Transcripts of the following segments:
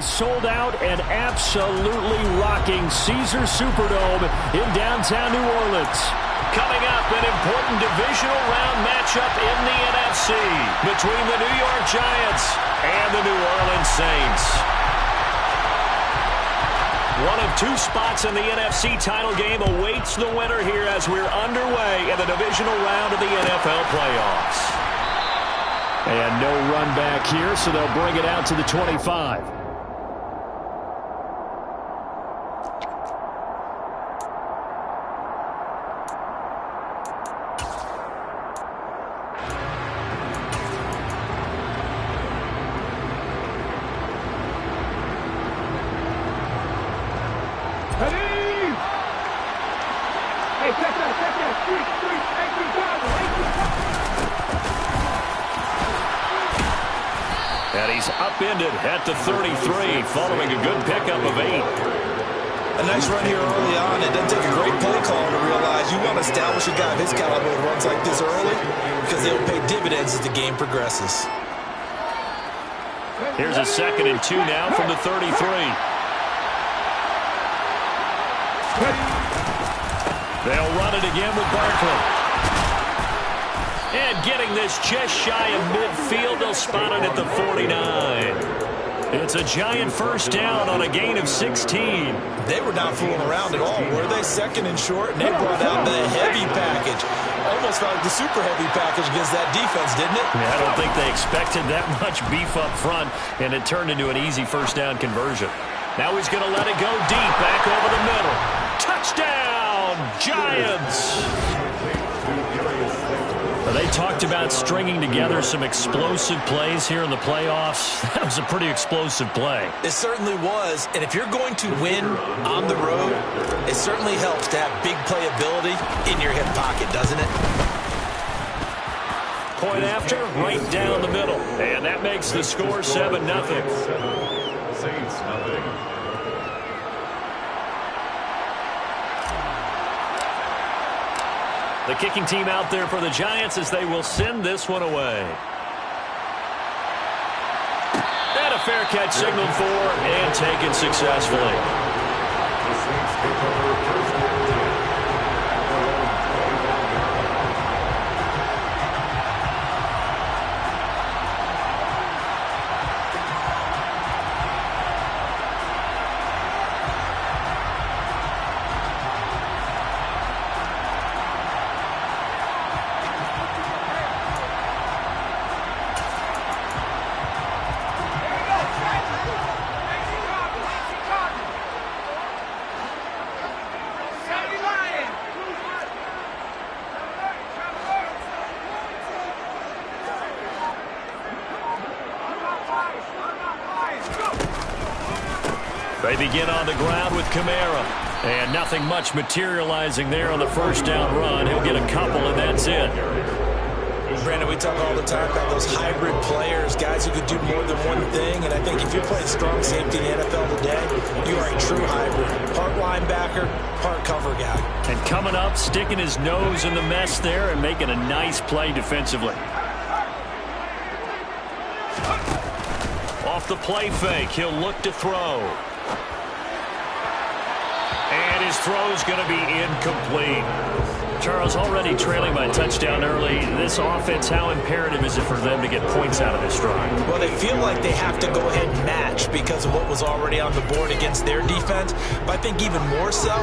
Sold out and absolutely rocking Caesars Superdome in downtown New Orleans. Coming up, an important divisional round matchup in the NFC between the New York Giants and the New Orleans Saints. One of two spots in the NFC title game awaits the winner here as we're underway in the divisional round of the NFL playoffs. And no run back here, so they'll bring it out to the 25. And he's upended at the 33 following a good pickup of 8. A nice run here early on. It doesn't take a great play call to realize you want to establish a guy of his caliber who runs like this early because they'll pay dividends as the game progresses. Here's a 2nd and 2 now from the 33. They'll run it again with Barkley. And getting this just shy of midfield, they'll spot it at the 49. It's a Giant first down on a gain of 16. They were not fooling around at all, were they? 2nd and short, and they brought out the heavy package. Almost felt like the super heavy package against that defense, didn't it? Yeah, I don't think they expected that much beef up front, and it turned into an easy first down conversion. Now he's going to let it go deep, back over the middle. Touchdown, Giants! They talked about stringing together some explosive plays here in the playoffs. That was a pretty explosive play. It certainly was. And if you're going to win on the road, it certainly helps to have big playability in your hip pocket, doesn't it? Point after, right down the middle. And that makes the score 7-0. Saints nothing. The kicking team out there for the Giants as they will send this one away. And a fair catch signaled for and taken successfully. The Saints take over first and 10. They begin on the ground with Kamara. And nothing much materializing there on the first down run. He'll get a couple, and that's it. Brandon, we talk all the time about those hybrid players, guys who could do more than one thing. And I think if you're playing strong safety in the NFL today, you are a true hybrid. Part linebacker, part cover guy. And coming up, sticking his nose in the mess there and making a nice play defensively. Off the play fake, he'll look to throw. And his throw's going to be incomplete. Charles, already trailing by a touchdown early. This offense, how imperative is it for them to get points out of this drive? Well, they feel like they have to go ahead and match because of what was already on the board against their defense. But I think even more so,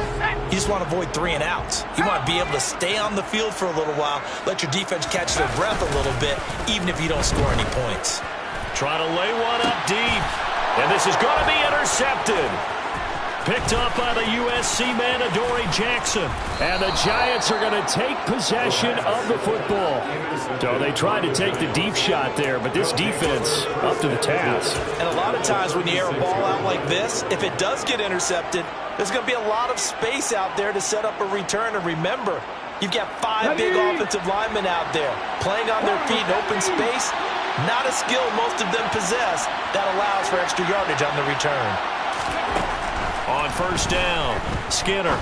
you just want to avoid 3 and outs. You want to be able to stay on the field for a little while, let your defense catch their breath a little bit, even if you don't score any points. Try to lay one up deep. And this is going to be intercepted. Picked up by the USC man, Adoree Jackson. And the Giants are going to take possession of the football. So they tried to take the deep shot there, but this defense up to the task. And a lot of times when you air a ball out like this, if it does get intercepted, there's going to be a lot of space out there to set up a return. And remember, you've got 5 big offensive linemen out there playing on their feet in open space. Not a skill most of them possess that allows for extra yardage on the return. On first down, Skinner.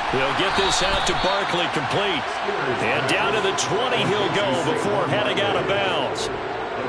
He'll get this out to Barkley complete. And down to the 20 he'll go before heading out of bounds.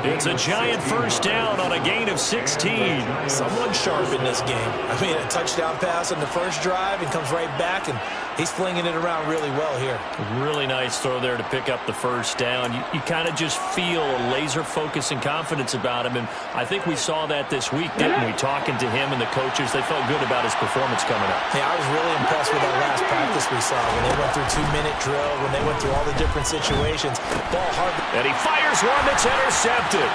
It's a giant first down on a gain of 16. Someone sharp in this game. I mean, a touchdown pass on the first drive and comes right back, and he's flinging it around really well here. Really nice throw there to pick up the first down. You kind of just feel a laser focus and confidence about him, and I think we saw that this week, didn't we? Talking to him and the coaches, they felt good about his performance coming up. Yeah, I was really impressed with that last practice we saw when they went through 2-minute drill, when they went through all the different situations. Ball hard. And he fires one that's intercepted.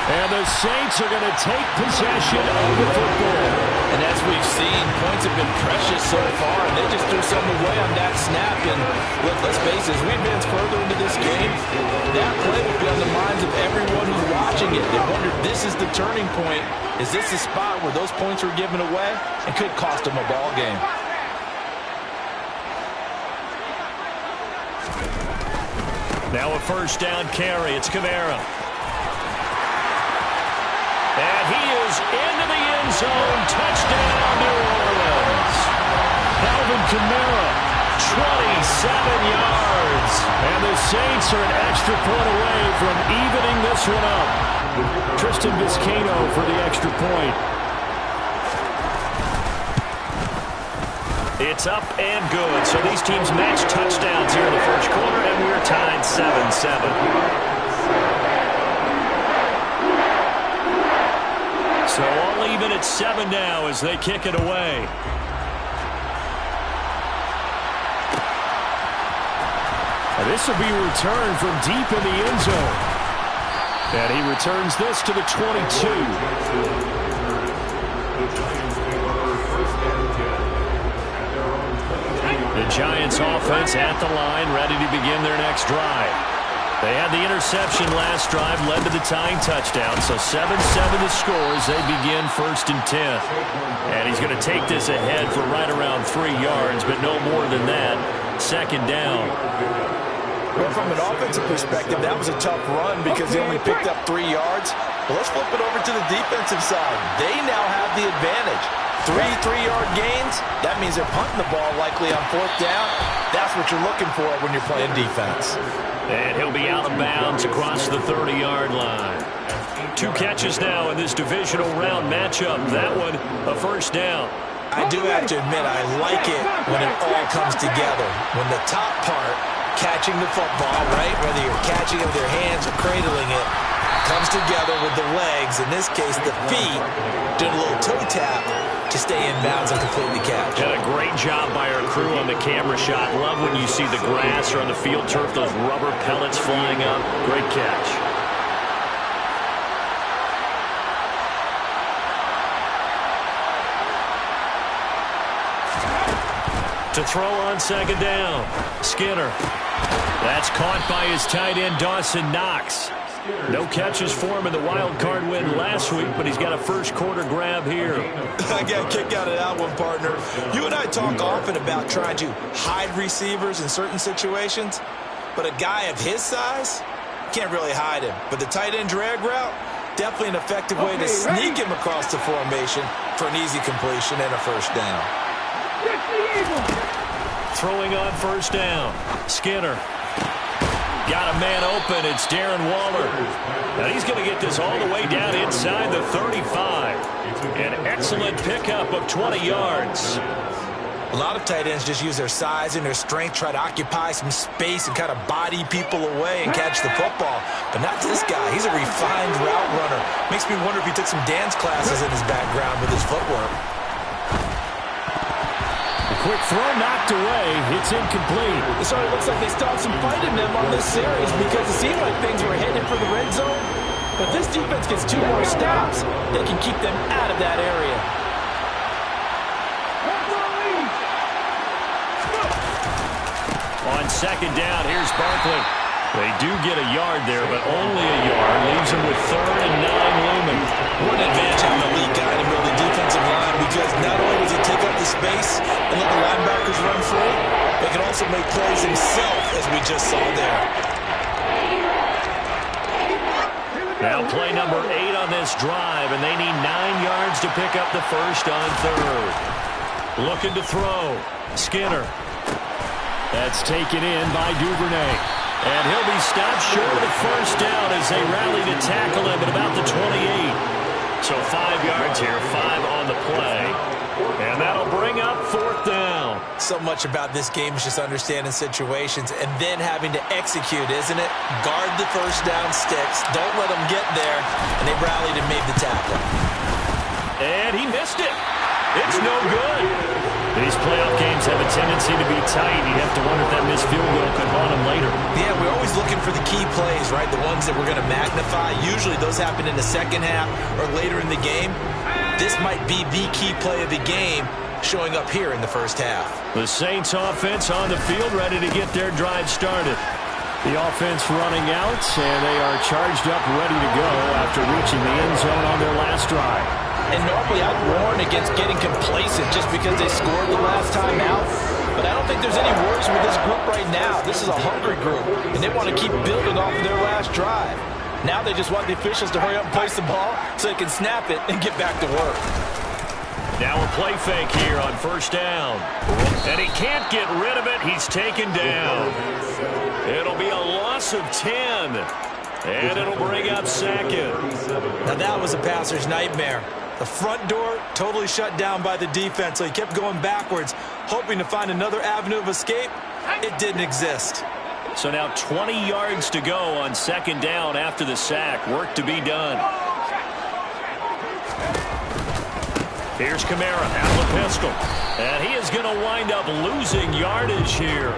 And the Saints are going to take possession of the football. And as we've seen, points have been precious so far, and they just threw something away on that snap. And look, let's face it, as we advance further into this game, that play will be on the minds of everyone who's watching it. They wonder, this is the turning point. Is this the spot where those points were given away? It could cost them a ball game. Now a first down carry. It's Kamara. And he is into the end zone. Touchdown, New Orleans. Alvin Kamara, 27 yards. And the Saints are an extra point away from evening this one up. Tristan Vizcaino for the extra point. It's up and good. So these teams match touchdowns here in the first quarter, and we're tied 7-7. So all even at 7 now as they kick it away. And this will be returned from deep in the end zone. And he returns this to the 22. The Giants offense at the line, ready to begin their next drive. They had the interception last drive, led to the tying touchdown, so 7-7 the score as they begin 1st and 10. And he's going to take this ahead for right around 3 yards, but no more than that. 2nd down. Well, from an offensive perspective, that was a tough run because they only picked up 3 yards. But let's flip it over to the defensive side. They now have the advantage. 3 3-yard gains, that means they're punting the ball likely on 4th down. That's what you're looking for when you're playing defense. And he'll be out of bounds across the 30-yard line. 2 catches now in this divisional round matchup. That one, a first down. I do have to admit, I like it when it all comes together. When the top part, catching the football, right, whether you're catching it with your hands or cradling it, comes together with the legs, in this case the feet, doing a little toe tap to stay in bounds and completely catch. Did a great job by our crew on the camera shot. Love when you see the grass or on the field turf, those rubber pellets flying up. Great catch. To throw on 2nd down. Skinner. That's caught by his tight end, Dawson Knox. No catches for him in the wild card win last week, but he's got a first quarter grab here. I got a kick out of that one, partner. You and I talk often about trying to hide receivers in certain situations, but a guy of his size can't really hide him. But the tight end drag route, definitely an effective way to sneak him across the formation for an easy completion and a first down. Throwing on 1st down. Skinner. Got a man open. It's Darren Waller. And he's going to get this all the way down inside the 35. An excellent pickup of 20 yards. A lot of tight ends just use their size and their strength, try to occupy some space and kind of body people away and catch the football. But not this guy. He's a refined route runner. Makes me wonder if he took some dance classes in his background with his footwork. Quick throw knocked away. It's incomplete. So it looks like they stopped some fight in them on this series because it seemed like things were headed for the red zone. But this defense gets 2 more stops. They can keep them out of that area. On 2nd down, here's Barkley. They do get a yard there, but only a yard. Leaves them with 3rd and 9 looming. What an advantage having a lead guy to build the defensive line because not only does he take up the space and let the linebackers run free, but can also make plays himself, as we just saw there. Now play number 8 on this drive, and they need 9 yards to pick up the first on 3rd. Looking to throw. Skinner. That's taken in by Duvernay. And he'll be stopped short of the first down as they rally to tackle him at about the 28. So 5 yards here, 5 on the play. And that'll bring up 4th down. So much about this game is just understanding situations and then having to execute, isn't it? Guard the first down sticks. Don't let them get there. And they rallied and made the tackle. And he missed it. It's no good. These playoff games have a tendency to be tight. You have to wonder if that missed field goal could haunt them later. Yeah, we're always looking for the key plays, right? The ones that we're going to magnify. Usually those happen in the second half or later in the game. This might be the key play of the game showing up here in the first half. The Saints offense on the field, ready to get their drive started. The offense running out, and they are charged up, ready to go after reaching the end zone on their last drive. And normally I'd warn against getting complacent just because they scored the last time out. But I don't think there's any worries with this group right now. This is a hungry group, and they want to keep building off of their last drive. Now they just want the officials to hurry up and place the ball so they can snap it and get back to work. Now a play fake here on first down. And he can't get rid of it. He's taken down. It'll be a loss of 10. And it'll bring up 2nd. Now that was a passer's nightmare. The front door totally shut down by the defense, so he kept going backwards, hoping to find another avenue of escape. It didn't exist. So now 20 yards to go on 2nd down after the sack. Work to be done. Here's Kamara at the pistol. And he is going to wind up losing yardage here,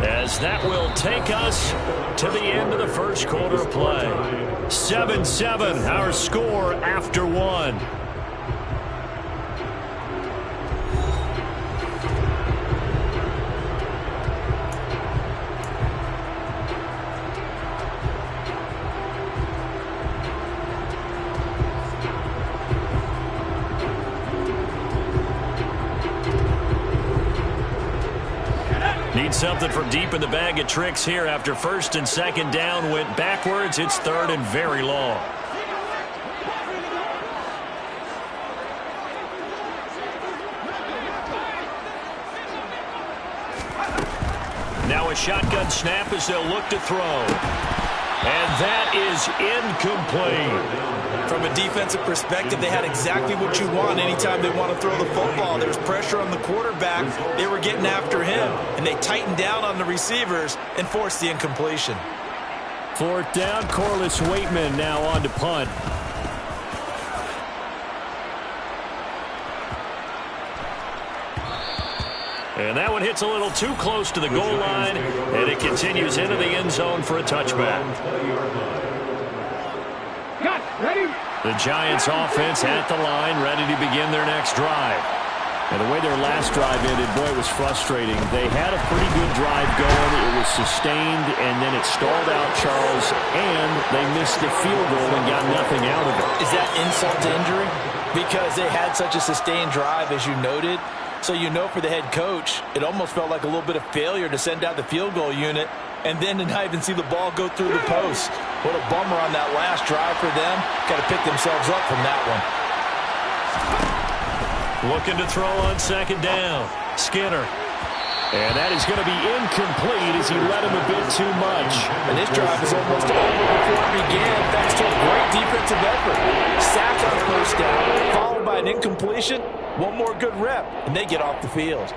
as that will take us to the end of the first quarter of play. 7-7, our score after 1. Need something from deep in the bag of tricks here after 1st and 2nd down went backwards. It's 3rd and very long. Now a shotgun snap as they'll look to throw. And that is incomplete. From a defensive perspective, they had exactly what you want anytime they want to throw the football. There's pressure on the quarterback. They were getting after him, and they tightened down on the receivers and forced the incompletion. 4th down, Corliss Waitman now on to punt. And that one hits a little too close to the goal line, and it continues into the end zone for a touchback. The Giants offense at the line, ready to begin their next drive. And the way their last drive ended, boy, it was frustrating. They had a pretty good drive going. It was sustained, and then it stalled out, Charles, and they missed the field goal and got nothing out of it. Is that insult to injury? Because they had such a sustained drive, as you noted. So you know for the head coach, it almost felt like a little bit of failure to send out the field goal unit and then to not even see the ball go through the post. What a bummer on that last drive for them. Got to pick themselves up from that one. Looking to throw on 2nd down. Skinner. And that is going to be incomplete as he led him a bit too much. And this drive is almost over before it began thanks to a great defensive effort. Sack on 1st down, followed by an incompletion. One more good rep, and they get off the field.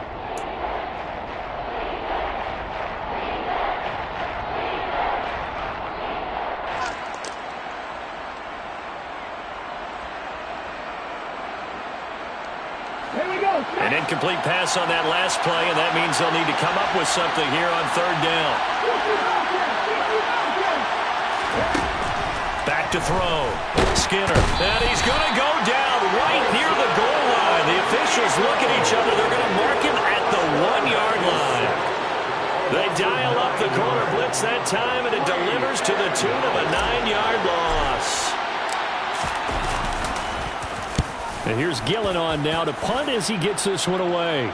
An incomplete pass on that last play, and that means they'll need to come up with something here on 3rd down. Back to throw. Skinner. And he's going to go down right near the goal line. The officials look at each other. They're going to mark him at the 1-yard line. They dial up the corner blitz that time, and it delivers to the tune of a 9-yard loss. And here's Gillen on now to punt as he gets this one away.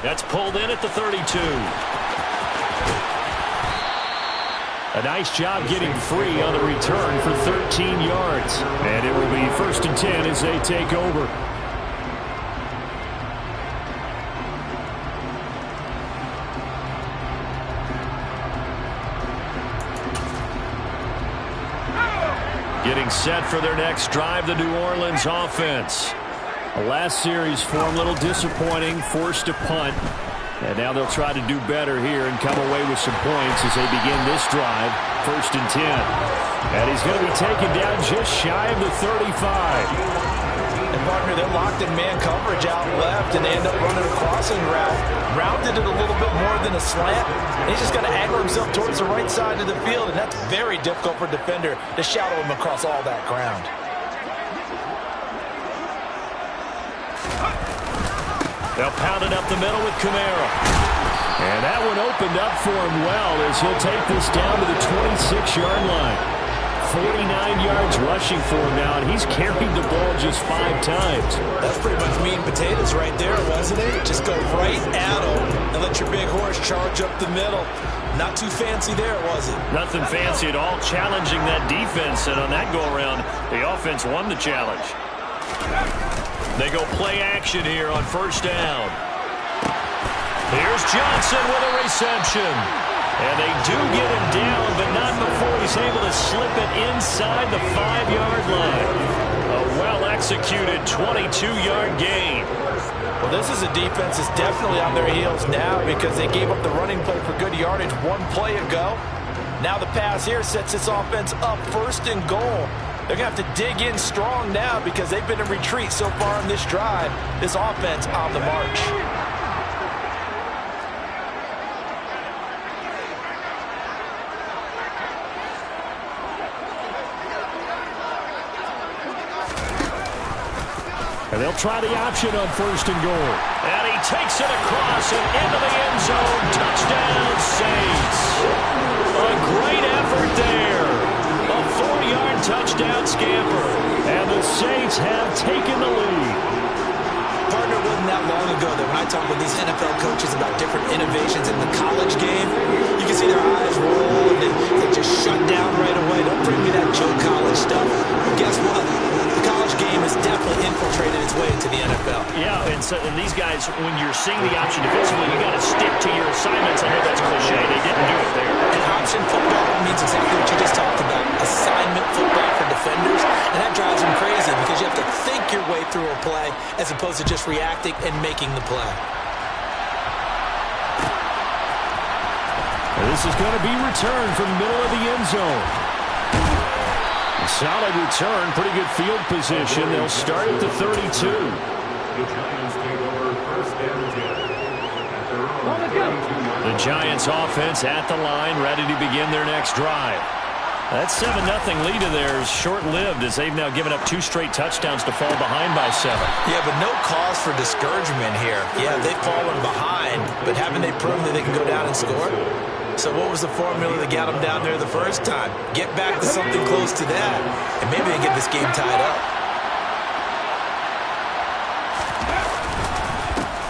That's pulled in at the 32. A nice job getting free on the return for 13 yards. And it will be 1st and 10 as they take over. Getting set for their next drive, the New Orleans offense. The last series for them, a little disappointing, forced to punt. And now they'll try to do better here and come away with some points as they begin this drive, 1st and 10. And he's going to be taken down just shy of the 35. And partner, they're locked in man coverage out left, and they end up running a crossing route. Rounded it a little bit more than a slant. He's just got to angle himself towards the right side of the field, and that's very difficult for a defender to shadow him across all that ground. They'll pound it up the middle with Kamara. And that one opened up for him well as he'll take this down to the 26-yard line. 49 yards rushing for him now, and he's carried the ball just 5 times. That's pretty much meat and potatoes right there, wasn't it? Just go right at him and let your big horse charge up the middle. Not too fancy there, was it? Nothing fancy at all, challenging that defense, and on that go-around, the offense won the challenge. They go play action here on 1st down. Here's Johnson with a reception. And they do get him down, but not before he's able to slip it inside the 5-yard line. A well-executed 22-yard gain. Well, this is a defense that's definitely on their heels now because they gave up the running play for good yardage one play ago. Now the pass here sets this offense up 1st and goal. They're going to have to dig in strong now because they've been in retreat so far in this drive. This offense on the march. And they'll try the option on 1st and goal. And he takes it across and into the end zone. Touchdown, Saints. A great effort there. A 4-yard touchdown scamper. And the Saints have taken the lead. Partner, wasn't that long ago that when I talk with these NFL coaches about different innovations in the college game, you can see their eyes roll and they just shut down right away. Don't bring me that Joe College stuff. But guess what? The college game has definitely infiltrated its way into the NFL. Yeah, and these guys, when you're seeing the option defensively, you got to stick to your assignments. I know that's cliche. They didn't do it there. And option football means exactly what you just talked about. Assignment football for defenders. And that drives them crazy because you have to think your way through a play as opposed to just reacting and making the play. And this is going to be returned from the middle of the end zone. A solid return, pretty good field position. They'll start at the 32. The Giants take over 1st and 10. The Giants offense at the line, ready to begin their next drive. That 7-0 lead of theirs short-lived as they've now given up 2 straight touchdowns to fall behind by 7. Yeah, but no cause for discouragement here. Yeah, they've fallen behind, but haven't they proven that they can go down and score? So what was the formula that got them down there the first time? Get back to something close to that, and maybe they get this game tied up.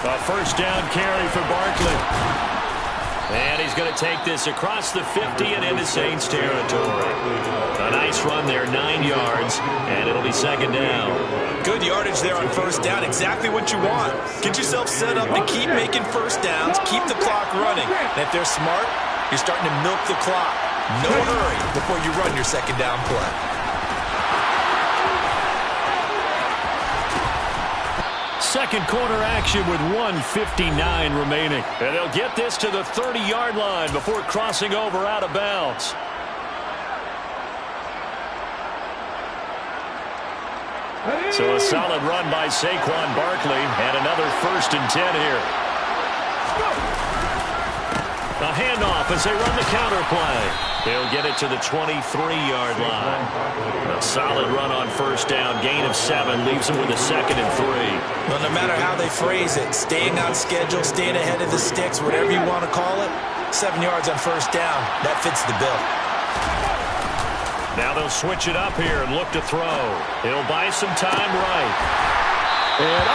A 1st down carry for Barkley. And he's going to take this across the 50 and into Saints territory. A nice run there, 9 yards, and it'll be 2nd down. Good yardage there on 1st down, exactly what you want. Get yourself set up to keep making 1st downs, keep the clock running. And if they're smart, you're starting to milk the clock. No hurry before you run your 2nd down play. Second quarter action with 1:59 remaining. And they'll get this to the 30-yard line before crossing over out of bounds. So a solid run by Saquon Barkley and another 1st and 10 here. A handoff as they run the counter play. They'll get it to the 23-yard line. A solid run on 1st down. Gain of 7 leaves them with a 2nd and 3. Well, no matter how they phrase it, staying on schedule, staying ahead of the sticks, whatever you want to call it, 7 yards on 1st down, that fits the bill. Now they'll switch it up here and look to throw. He'll buy some time right. And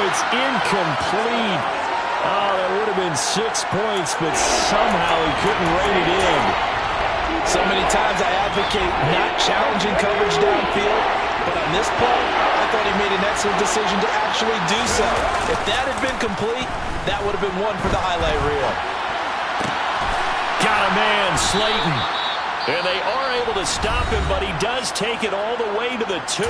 it's incomplete. Oh, that would have been 6 points, but somehow he couldn't rein it in. So many times I advocate not challenging coverage downfield, but on this play, I thought he made an excellent decision to actually do so. If that had been complete, that would have been one for the highlight reel. Got a man, Slayton. And they are able to stop him, but he does take it all the way to the 2.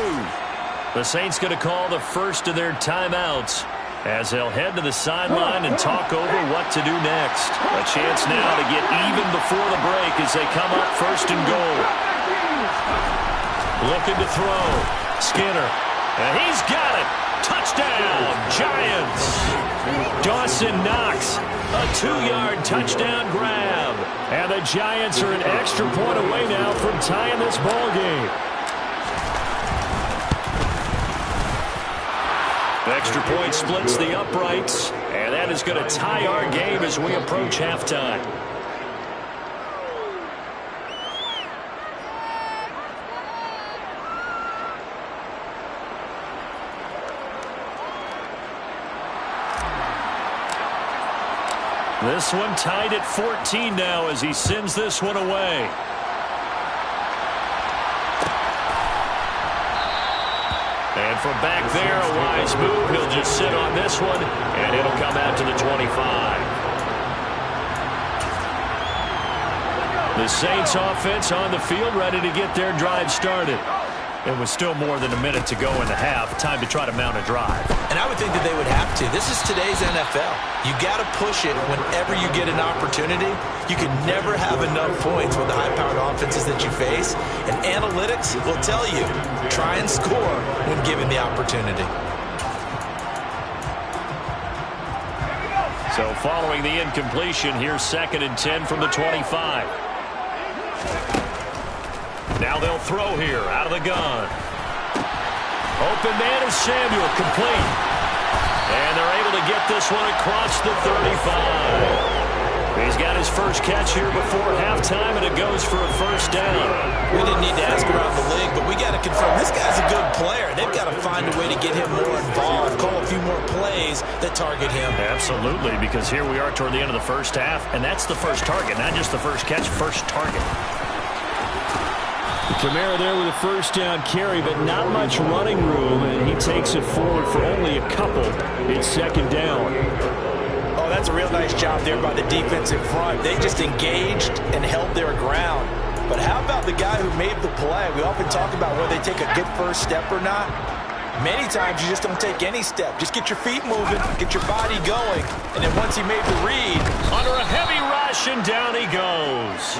The Saints going to call the first of their timeouts as they'll head to the sideline and talk over what to do next. A chance now to get even before the break as they come up first and goal. Looking to throw. Skinner. And he's got it. Touchdown, Giants. Dawson Knox. A 2-yard touchdown grab. And the Giants are an extra point away now from tying this ball game. Extra point splits the uprights, and that is going to tie our game as we approach halftime. This one tied at 14 now as he sends this one away. And from back there, a wise move. He'll just sit on this one, and it'll come out to the 25. The Saints offense on the field, ready to get their drive started. It was still more than a minute to go in the half. Time to try to mount a drive. And I would think that they would have to. This is today's NFL. You got to push it whenever you get an opportunity. You can never have enough points with the high-powered offenses that you face. And analytics will tell you, try and score when given the opportunity. So following the incompletion, here's 2nd and 10 from the 25. Now they'll throw here out of the gun. Open man is Samuel, complete. And they're able to get this one across the 35. He's got his first catch here before halftime, and it goes for a first down. We didn't need to ask around the league, but we got to confirm this guy's a good player. They've got to find a way to get him more involved, call a few more plays that target him. Absolutely, because here we are toward the end of the first half, and that's the first target, not just the first catch, first target. Kamara there with a first down carry, but not much running room, and he takes it forward for only a couple. It's 2nd down. Oh, that's a real nice job there by the defense in front. They just engaged and held their ground. But how about the guy who made the play? We often talk about whether they take a good first step or not. Many times you just don't take any step. Just get your feet moving, get your body going, and then once he made the read, under a heavy rush, and down he goes.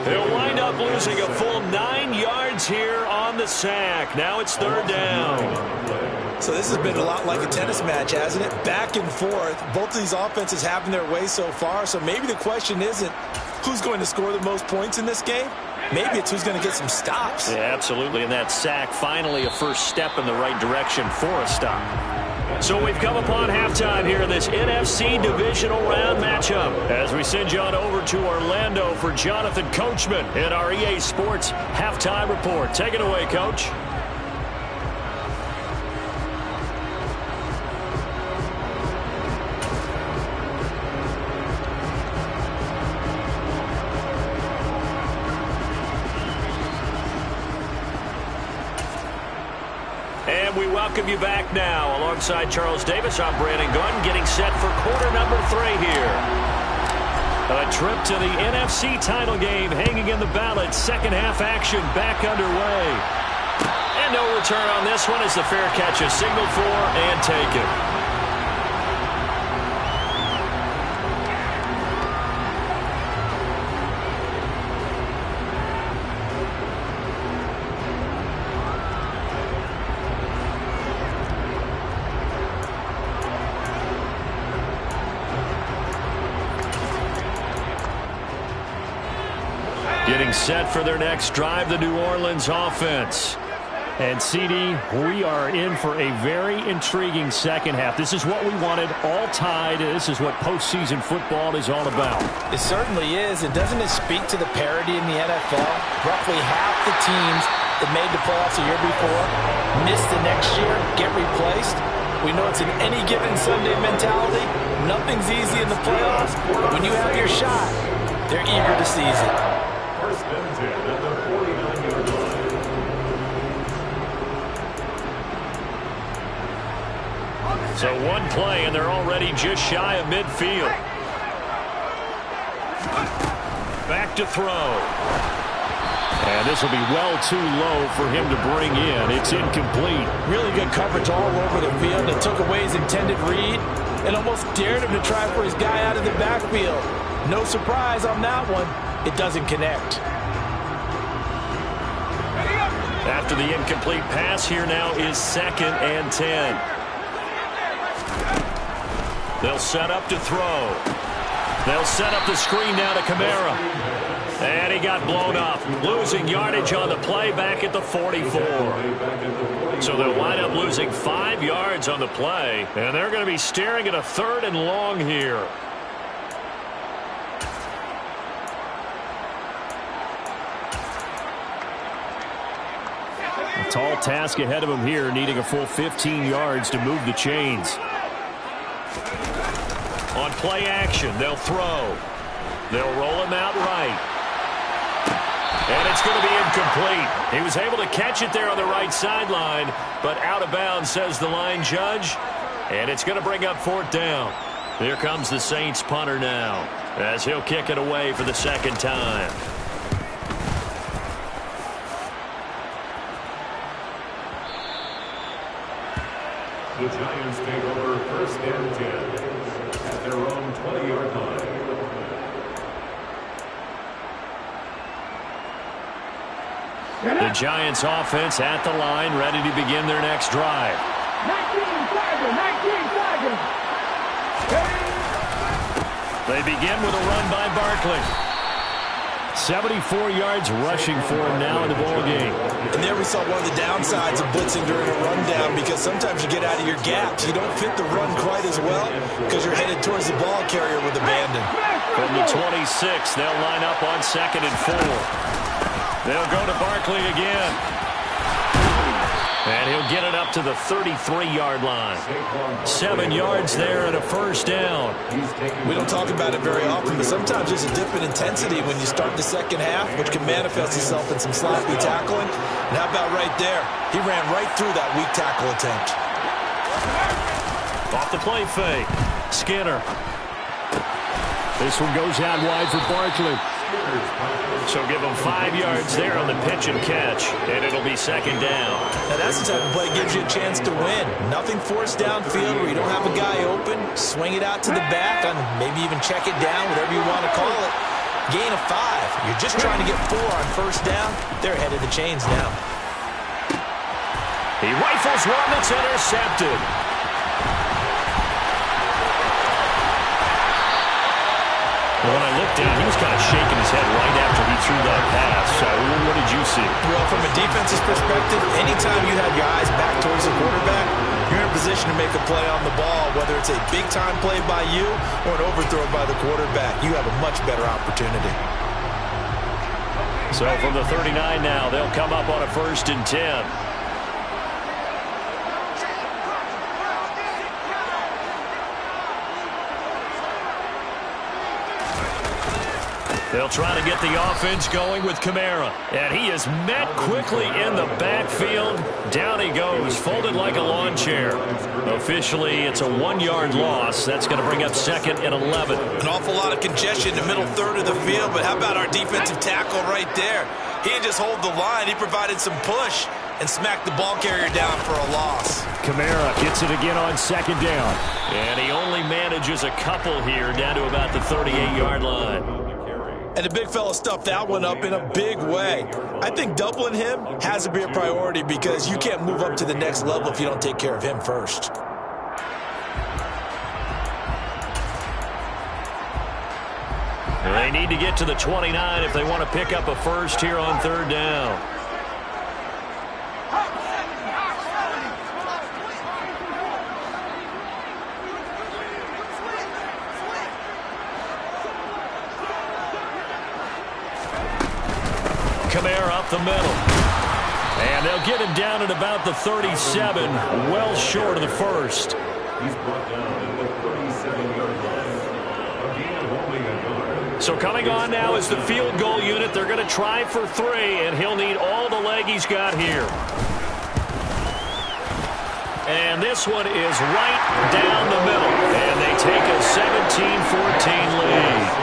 He'll wind up losing a full 9 yards here on the sack. Now it's 3rd down. So this has been a lot like a tennis match, hasn't it? Back and forth. Both of these offenses having their way so far. So maybe the question isn't who's going to score the most points in this game. Maybe it's who's going to get some stops. Yeah, absolutely. And that sack, finally a first step in the right direction for a stop. So we've come upon halftime here in this NFC Divisional Round matchup as we send you on over to Orlando for Jonathan Coachman in our EA Sports Halftime Report. Take it away, Coach. And we welcome you back now. Alongside Charles Davis, I'm Brandon Gunn, getting set for quarter number 3 here. A trip to the NFC title game hanging in the balance. Second half action back underway. And no return on this one as the fair catch is signaled for and taken. Getting set for their next drive, the New Orleans offense. And, CD, we are in for a very intriguing second half. This is what we wanted, all tied. This is what postseason football is all about. It certainly is. And doesn't it speak to the parity in the NFL? Roughly half the teams that made the playoffs a year before miss the next year, get replaced. We know it's an any given Sunday mentality. Nothing's easy in the playoffs. But when you have your shot, they're eager to seize it. First and 10 at the 49-yard line. So one play, and they're already just shy of midfield. Back to throw. And this will be well too low for him to bring in. It's incomplete. Really good coverage all over the field. It took away his intended read and almost dared him to try for his guy out of the backfield. No surprise on that one. It doesn't connect. After the incomplete pass, here now is 2nd and 10. They'll set up to throw. They'll set up the screen now to Kamara. And he got blown up, losing yardage on the play back at the 44. So they'll wind up losing 5 yards on the play, and they're going to be staring at a 3rd and long here. A tall task ahead of him here, needing a full 15 yards to move the chains. On play action, they'll throw. They'll roll him out right. And it's going to be incomplete. He was able to catch it there on the right sideline, but out of bounds, says the line judge. And it's going to bring up 4th down. Here comes the Saints punter now, as he'll kick it away for the 2nd time. The Giants take over 1st and 10 at their own 20-yard line. The Giants offense at the line, ready to begin their next drive. 19 seconds. They begin with a run by Barkley. 74 yards rushing for him now in the ball game. And there we saw one of the downsides of blitzing during a rundown, because sometimes you get out of your gaps. You don't fit the run quite as well because you're headed towards the ball carrier with abandon. From the 26, they'll line up on 2nd and 4. They'll go to Barkley again. And he'll get it up to the 33-yard line. 7 yards there and a 1st down. We don't talk about it very often, but sometimes there's a dip in intensity when you start the second half, which can manifest itself in some sloppy tackling. And how about right there? He ran right through that weak tackle attempt. Off the play fake. Skinner. This one goes out wide for Barkley. So give him 5 yards there on the pitch and catch, and it'll be 2nd down. Now that's the type of play that gives you a chance to win. Nothing forced downfield where you don't have a guy open. Swing it out to the back, and maybe even check it down, whatever you want to call it. Gain of 5. You're just trying to get 4 on 1st down. They're ahead of the chains now. He rifles one that's intercepted. When I looked down, he was kind of shaking his head right after he threw that pass. So what did you see? Well, from a defense's perspective, anytime you have your eyes back towards the quarterback, you're in a position to make a play on the ball, whether it's a big-time play by you or an overthrow by the quarterback. You have a much better opportunity. So from the 39 now, they'll come up on a 1st and 10. They'll try to get the offense going with Kamara. And he is met quickly in the backfield. Down he goes, folded like a lawn chair. Officially, it's a 1-yard loss. That's going to bring up 2nd and 11. An awful lot of congestion in the middle 3rd of the field, but how about our defensive tackle right there? He didn't just hold the line. He provided some push and smacked the ball carrier down for a loss. Kamara gets it again on 2nd down. And he only manages a couple here down to about the 38-yard line. And the big fella stuffed that one up in a big way. I think doubling him has to be a priority because you can't move up to the next level if you don't take care of him first. They need to get to the 29 if they want to pick up a 1st here on 3rd down. Kamara up the middle. And they'll get him down at about the 37, well short of the 1st. He's brought down at the 37-yard line. Again, only a yard. So coming on now is the field goal unit. They're going to try for 3, and he'll need all the leg he's got here. And this one is right down the middle. And they take a 17-14 lead.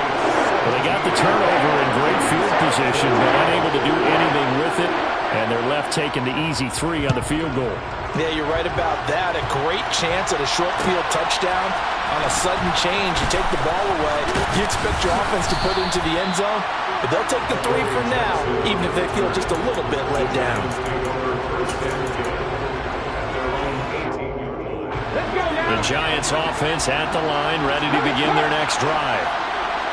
Well, they got the turnover in great field position, but unable to do anything with it, and they're left taking the easy 3 on the field goal. Yeah, you're right about that. A great chance at a short field touchdown. On a sudden change, you take the ball away. You expect your offense to put it into the end zone, but they'll take the 3 for now, even if they feel just a little bit let down. The Giants offense at the line, ready to begin their next drive.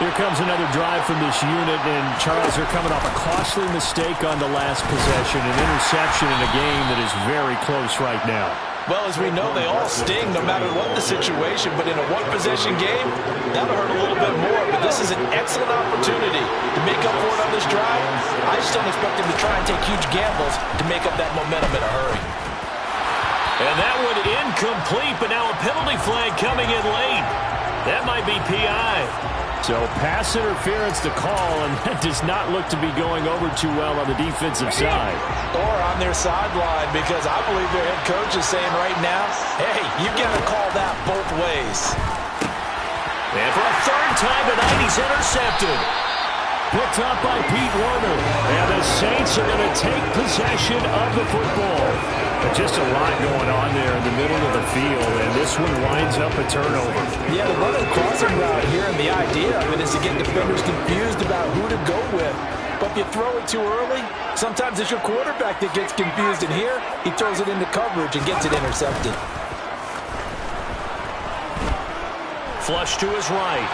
Here comes another drive from this unit, and Charles, they're coming off a costly mistake on the last possession, an interception in a game that is very close right now. Well, as we know, they all sting no matter what the situation, but in a one-possession game, that'll hurt a little bit more, but this is an excellent opportunity to make up for it on this drive. I just don't expect them to try and take huge gambles to make up that momentum in a hurry. And that one incomplete, but now a penalty flag coming in late. That might be PI. So pass interference to call, and that does not look to be going over too well on the defensive side. Or on their sideline, because I believe their head coach is saying right now, hey, you got to call that both ways. And for a third time tonight, he's intercepted. Picked up by Pete Werner. And the Saints are going to take possession of the football. But just a lot going on there in the middle of the field, and this one winds up a turnover. Yeah, the running crossing route here, and the idea of it is to get defenders confused about who to go with. But if you throw it too early, sometimes it's your quarterback that gets confused, and here he throws it into coverage and gets it intercepted. Flush to his right.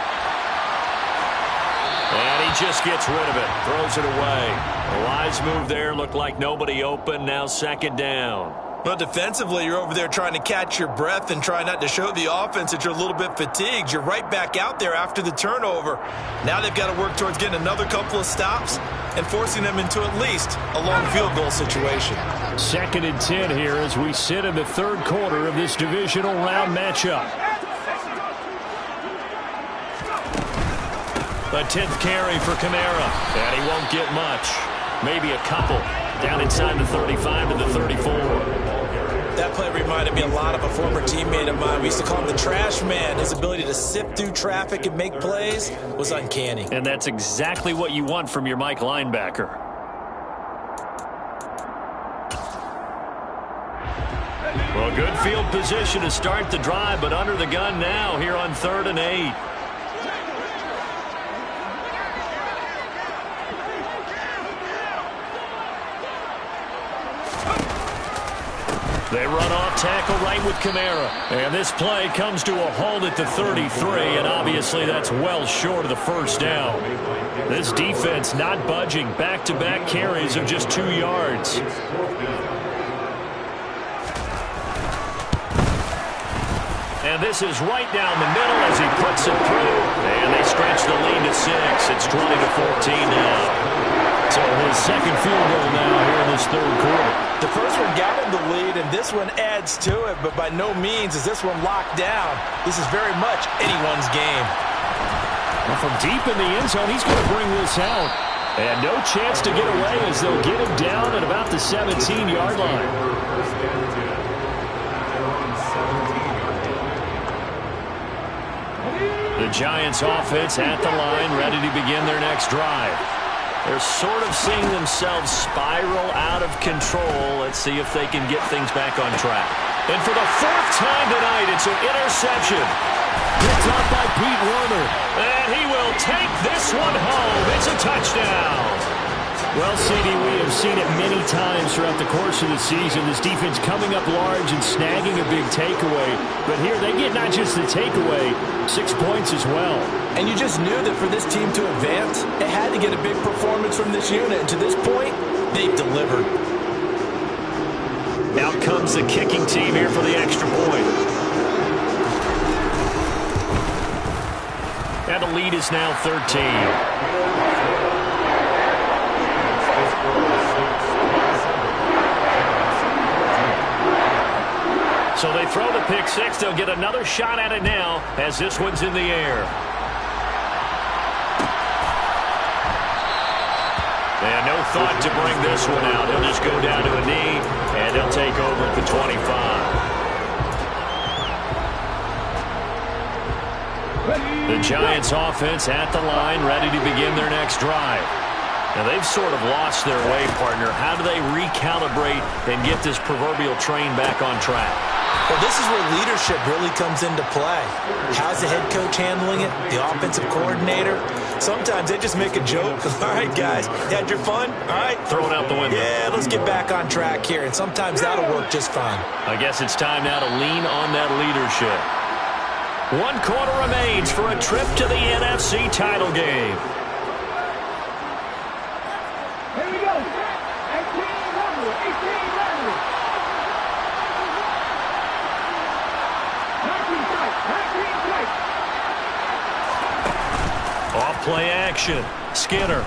And he just gets rid of it, throws it away. A wise move there, looked like nobody open, now second down. Well, defensively, you're over there trying to catch your breath and try not to show the offense that you're a little bit fatigued. You're right back out there after the turnover. Now they've got to work towards getting another couple of stops and forcing them into at least a long field goal situation. 2nd and 10 here as we sit in the third quarter of this divisional round matchup. A 10th carry for Kamara, and he won't get much. Maybe a couple. Down inside the 35 to the 34. That play reminded me a lot of a former teammate of mine. We used to call him the trash man. His ability to sift through traffic and make plays was uncanny. And that's exactly what you want from your Mike linebacker. Well, good field position to start the drive, but under the gun now here on 3rd and 8. They run off tackle right with Kamara. And this play comes to a halt at the 33, and obviously that's well short of the first down. This defense not budging. Back-to-back carries of just 2 yards. And this is right down the middle as he puts it through. And they stretch the lead to 6. It's 20-14 now. So his second field goal now here in this third quarter. The first one got him the lead, and this one adds to it, but by no means is this one locked down. This is very much anyone's game. Well, from deep in the end zone, he's going to bring this out. And no chance to get away as they'll get him down at about the 17-yard line. The Giants offense at the line, ready to begin their next drive. They're sort of seeing themselves spiral out of control. Let's see if they can get things back on track. And for the 4th time tonight, it's an interception. Picked up by Pete Werner. And he will take this one home. It's a touchdown. Well, CD, we have seen it many times throughout the course of the season. This defense coming up large and snagging a big takeaway. But here they get not just the takeaway, 6 points as well. And you just knew that for this team to advance, it had to get a big performance from this unit. And to this point, they've delivered. Out comes the kicking team here for the extra point. And the lead is now 13. So they throw the pick 6. They'll get another shot at it now as this one's in the air. And no thought to bring this one out. He'll just go down to a knee, and they'll take over at the 25. The Giants offense at the line, ready to begin their next drive. Now, they've sort of lost their way, partner. How do they recalibrate and get this proverbial train back on track? Well, this is where leadership really comes into play. How's the head coach handling it? The offensive coordinator? Sometimes they just make a joke. All right, guys, had your fun? All right. Throw it out the window. Yeah, let's get back on track here. And sometimes that'll work just fine. I guess it's time now to lean on that leadership. 1 quarter remains for a trip to the NFC title game. Here we go. 18 number. 18 number. 19 strike. 19 strike. Off play action. Skinner.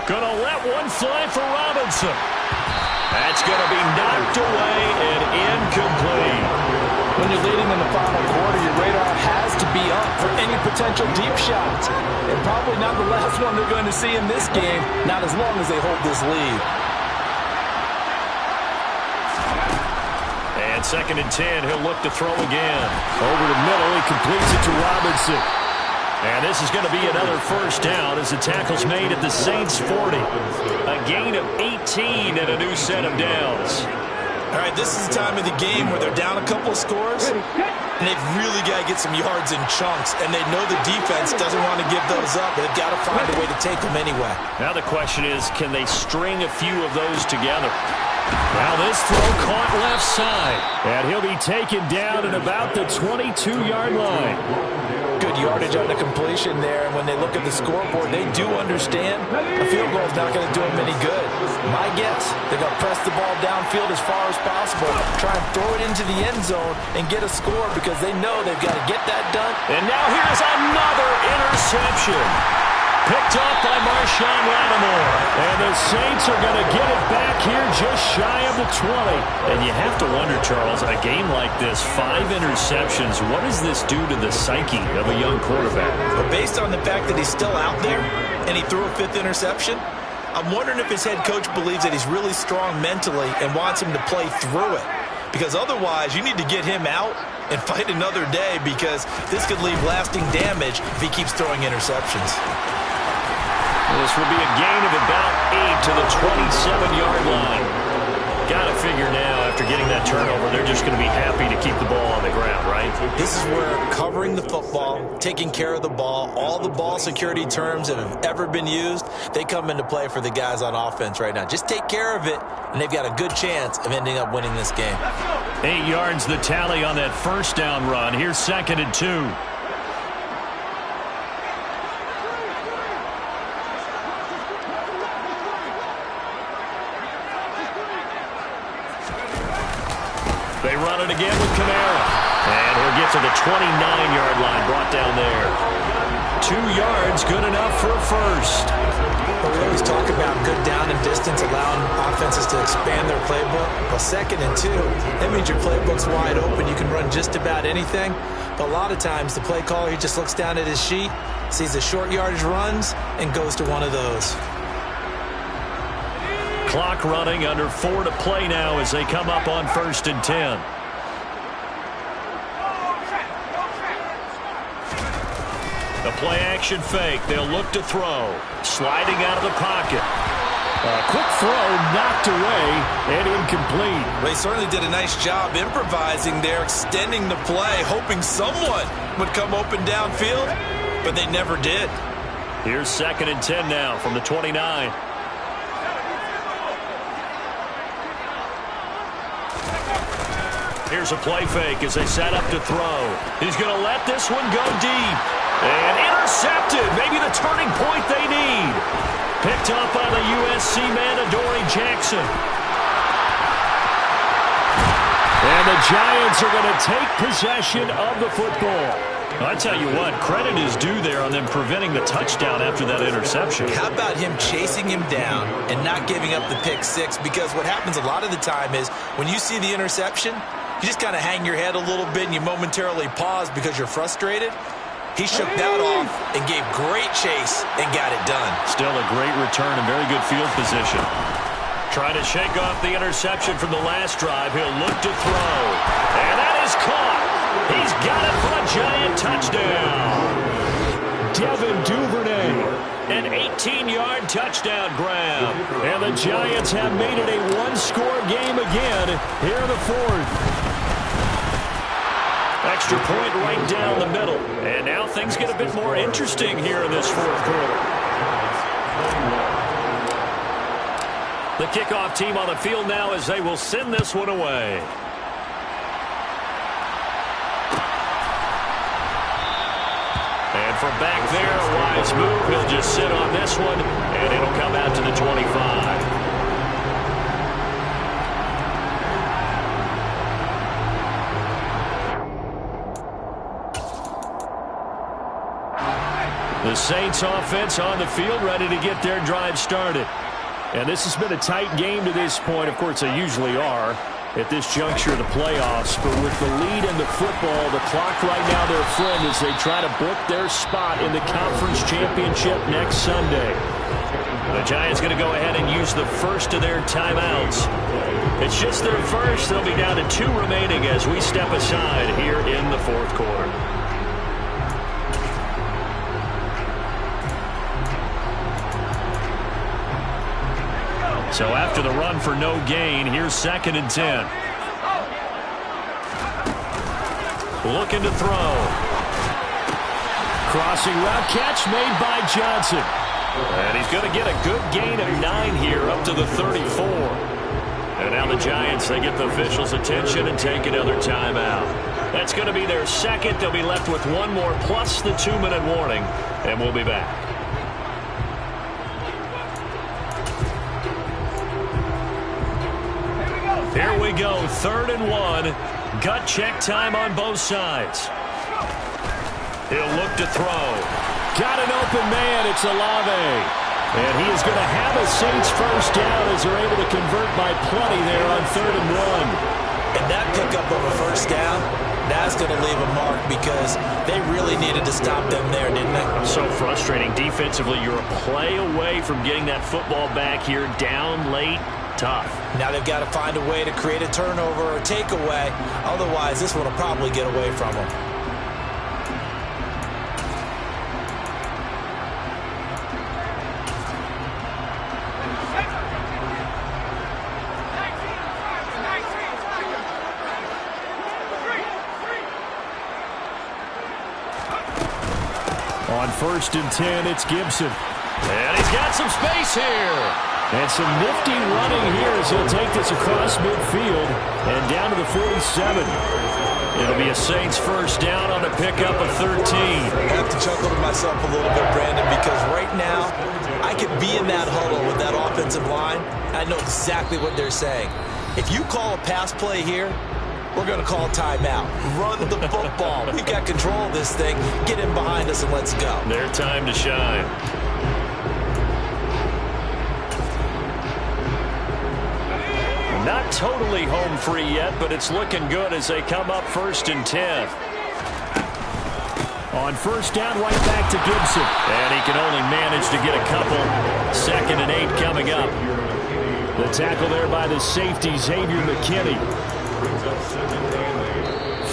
Gonna let one fly for Robinson. That's gonna be knocked away and incomplete. When you're leading in the final quarter, your radar has to be up for any potential deep shots. And probably not the last one they're going to see in this game, not as long as they hold this lead. And 2nd and 10, he'll look to throw again. Over the middle, he completes it to Robinson. And this is going to be another first down as the tackle's made at the Saints' 40. A gain of 18 and a new set of downs. All right, this is the time of the game where they're down a couple of scores, and they've really got to get some yards in chunks, and they know the defense doesn't want to give those up, but they've got to find a way to take them anyway. Now the question is, can they string a few of those together? Now this throw caught left side, and he'll be taken down at about the 22-yard line. Good yardage on the completion there, and when they look at the scoreboard, they do understand a field goal is not going to do them any good. My guess, they're going to press the ball downfield as far as possible, try and throw it into the end zone and get a score because they know they've got to get that done. And now here's another interception. Picked up by Marshawn Lattimore. And the Saints are going to get it back here just shy of the 20. And you have to wonder, Charles, a game like this, 5 interceptions, what does this do to the psyche of a young quarterback? But based on the fact that he's still out there and he threw a 5th interception, I'm wondering if his head coach believes that he's really strong mentally and wants him to play through it. Because otherwise, you need to get him out and fight another day because this could leave lasting damage if he keeps throwing interceptions. This will be a gain of about 8 to the 27-yard line. Got to figure now, after getting that turnover, they're just going to be happy to keep the ball on the ground, right? This is where covering the football, taking care of the ball, all the ball security terms that have ever been used, they come into play for the guys on offense right now. Just take care of it, and they've got a good chance of ending up winning this game. 8 yards the tally on that first down run. Here's 2nd and 2. They run it again with Kamara. And he'll get to the 29-yard line, brought down there. 2 yards, good enough for a first. Well, we always talk about good down and distance, allowing offenses to expand their playbook. Well, 2nd and 2, that means your playbook's wide open. You can run just about anything. But a lot of times, the play caller, he just looks down at his sheet, sees the short yardage runs, and goes to one of those. Clock running, under 4 to play now as they come up on 1st and 10. The play action fake. They'll look to throw. Sliding out of the pocket. A quick throw knocked away and incomplete. Well, he certainly did a nice job improvising there, extending the play, hoping someone would come open downfield, but they never did. Here's 2nd and 10 now from the 29. Here's a play fake as they set up to throw. He's going to let this one go deep. And intercepted. Maybe the turning point they need. Picked up by the USC man, Adoree Jackson. And the Giants are going to take possession of the football. I tell you what, credit is due there on them preventing the touchdown after that interception. How about him chasing him down and not giving up the pick six? Because what happens a lot of the time is when you see the interception, you just kind of hang your head a little bit and you momentarily pause because you're frustrated. He shook that off and gave great chase and got it done. Still a great return and very good field position. Trying to shake off the interception from the last drive. He'll look to throw. And that is caught. He's got it for a Giant touchdown. Devin Duvernay. An 18-yard touchdown grab. And the Giants have made it a one-score game again here in the fourth. Extra point right down the middle. And now things get a bit more interesting here in this fourth quarter. The kickoff team on the field now as they will send this one away. And from back there, a wise move. He'll just sit on this one, and it'll come out to the 25. The Saints offense on the field ready to get their drive started. And this has been a tight game to this point. Of course, they usually are at this juncture of the playoffs. But with the lead in the football, the clock right now their friend as they try to book their spot in the conference championship next Sunday. The Giants going to go ahead and use the first of their timeouts. It's just their first. They'll be down to 2 remaining as we step aside here in the fourth quarter. So after the run for no gain, here's 2nd and 10. Looking to throw. Crossing route catch made by Johnson. And he's going to get a good gain of 9 here up to the 34. And now the Giants, they get the officials' attention and take another timeout. That's going to be their second. They'll be left with 1 more plus the 2-minute warning. And we'll be back. Here we go, 3rd and 1. Gut check time on both sides. He'll look to throw. Got an open man, it's Olave. And he is going to have a Saints first down as they're able to convert by plenty there on 3rd and 1. And that pickup of a first down, that's going to leave a mark because they really needed to stop them there, didn't they? So frustrating. Defensively, you're a play away from getting that football back here down late. Tough. Now they've got to find a way to create a turnover or takeaway. Otherwise, this one will probably get away from them. On 1st and 10, it's Gibson. And he's got some space here. And some nifty running here as he'll take this across midfield and down to the 47. It'll be a Saints first down on a pickup of 13. I have to chuckle to myself a little bit, Brandon, because right now I could be in that huddle with that offensive line. I know exactly what they're saying. If you call a pass play here, we're going to call timeout. Run the football. We've got control of this thing. Get in behind us and let's go. Their time to shine. Not totally home free yet, but it's looking good as they come up 1st and 10. On first down, right back to Gibson. And he can only manage to get a couple. 2nd and 8 coming up. The tackle there by the safety, Xavier McKinney.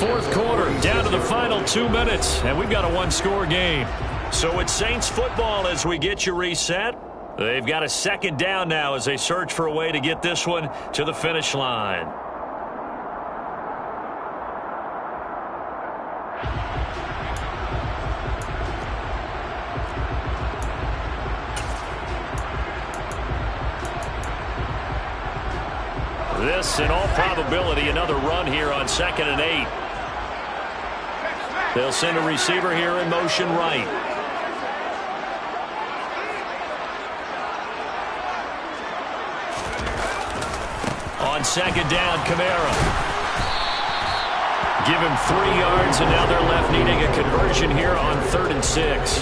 Fourth quarter, down to the final 2 minutes, and we've got a one-score game. So it's Saints football as we get you reset. They've got a 2nd down now as they search for a way to get this one to the finish line. This, in all probability, another run here on 2nd and 8. They'll send a receiver here in motion right. On 2nd down, Kamara. Give him 3 yards, and now they're left needing a conversion here on 3rd and 6.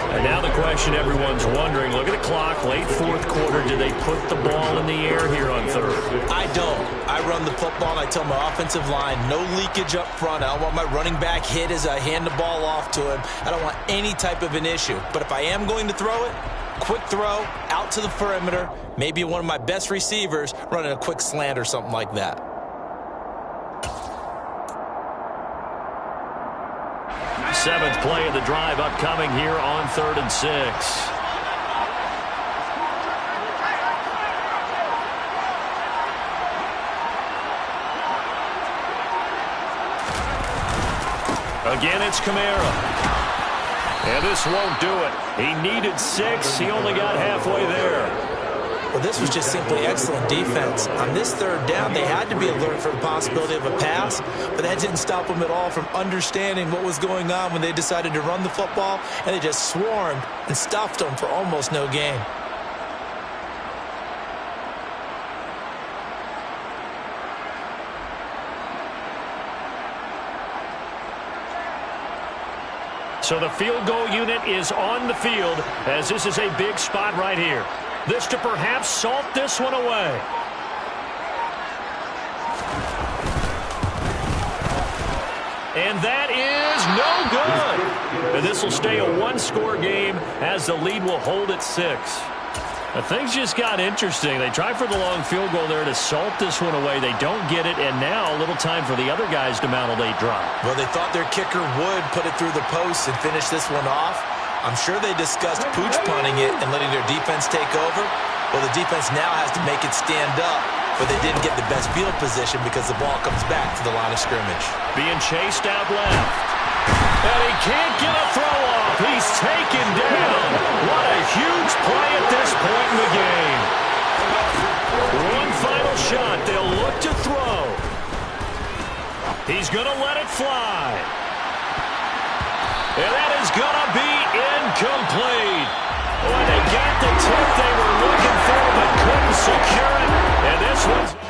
And now the question everyone's wondering, look at the clock, late fourth quarter, did they put the ball in the air here on 3rd? I don't. I run the football, and I tell my offensive line, no leakage up front. I don't want my running back hit as I hand the ball off to him. I don't want any type of an issue. But if I am going to throw it, quick throw, out to the perimeter, maybe one of my best receivers running a quick slant or something like that. 7th play of the drive upcoming here on 3rd and 6. Again, it's Kamara. And this won't do it. He needed 6. He only got halfway there. Well, this was just simply excellent defense. On this 3rd down, they had to be alert for the possibility of a pass, but that didn't stop them at all from understanding what was going on when they decided to run the football, and they just swarmed and stuffed them for almost no gain. So the field goal unit is on the field as this is a big spot right here. This to perhaps salt this one away. And that is no good. And this will stay a one-score game as the lead will hold at 6. Now, things just got interesting. They try for the long field goal there to salt this one away. They don't get it, and now a little time for the other guys to mount a late drive. Well, they thought their kicker would put it through the post and finish this one off. I'm sure they discussed pooch punting it and letting their defense take over. Well, the defense now has to make it stand up, but they didn't get the best field position because the ball comes back to the line of scrimmage. Being chased out left. And he can't get a throw off. He's taken down. What a huge play at this point in the game. One final shot. They'll look to throw. He's going to let it fly. And that is going to be incomplete. Boy, they got the tip they were looking for but couldn't secure it. And this one's...